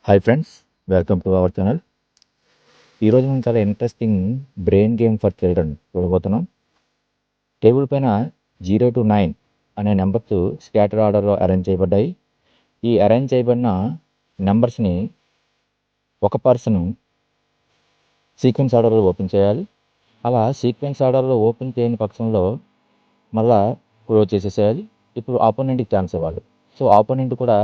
Hi friends, welcome to our channel. ఈరోజు మనం చాలా interesting brain game for children చూడబోతున్నాం. టేబుల్ పైన 0 to 9 అనే నెంబర్స్ స్కాటర్ ఆర్డర్లో అరేంజ్ చేయబడ్డాయి. ఈ అరేంజ్ చేయబడిన నెంబర్స్ని ఒక పర్సన్ సీక్వెన్స్ ఆర్డర్లో ఓపెన్ చేయాలి. అలా సీక్వెన్స్ ఆర్డర్లో ఓపెన్ చేయని పక్షంలో మళ్ళా క్లోజ్ చేసేసేయాలి. ఇప్పుడు ఆపోనెంట్కి ఛాన్స్ ఇవ్వాలి. సో ఆపోనెంట్ కూడా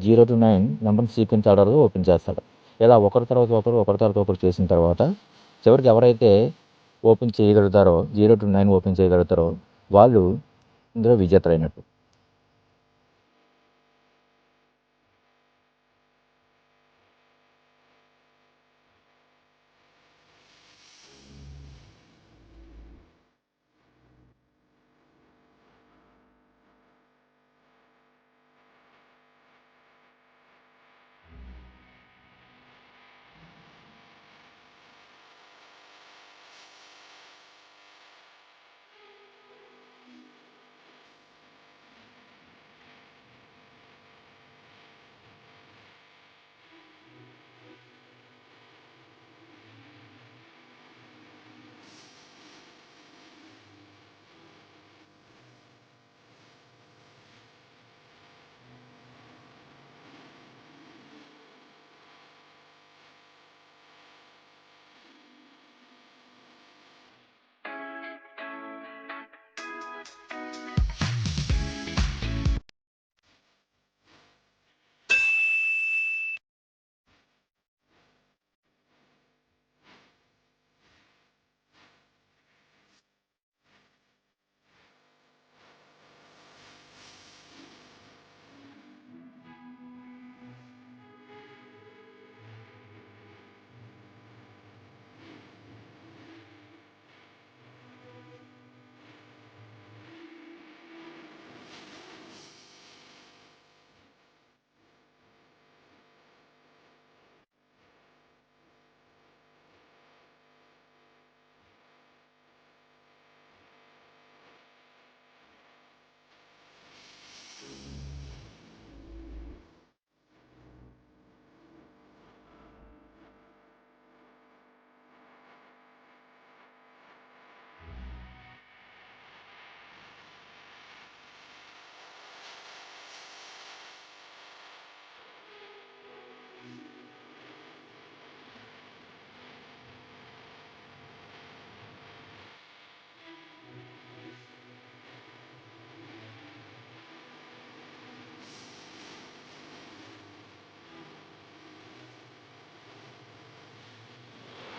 0 to 9 నెంబర్ సీక్వెన్స్ ఆర్డర్లో ఓపెన్ చేస్తాడు. ఇలా ఒకరి తర్వాత ఒకరు చేసిన తర్వాత చివరికి ఎవరైతే ఓపెన్ చేయగలుగుతారో 0 to 9 ఓపెన్ చేయగలుగుతారో వాళ్ళు ఇందులో విజేతలైనట్టు.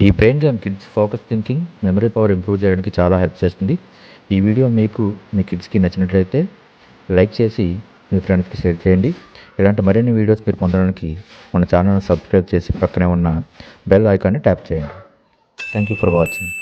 ఈ brain game kids focus thinking, memory power improve చేయడానికి చాలా హెల్ప్ చేస్తుంది. ఈ వీడియో మీకు మీ కిడ్స్కి నచ్చినట్లయితే లైక్ చేసి మీ ఫ్రెండ్స్కి షేర్ చేయండి. ఇలాంటి మరిన్ని వీడియోస్ మీరు పొందడానికి మన ఛానల్ని సబ్స్క్రైబ్ చేసి పక్కనే ఉన్న బెల్ ఐకాన్ని ట్యాప్ చేయండి. Thank you for watching.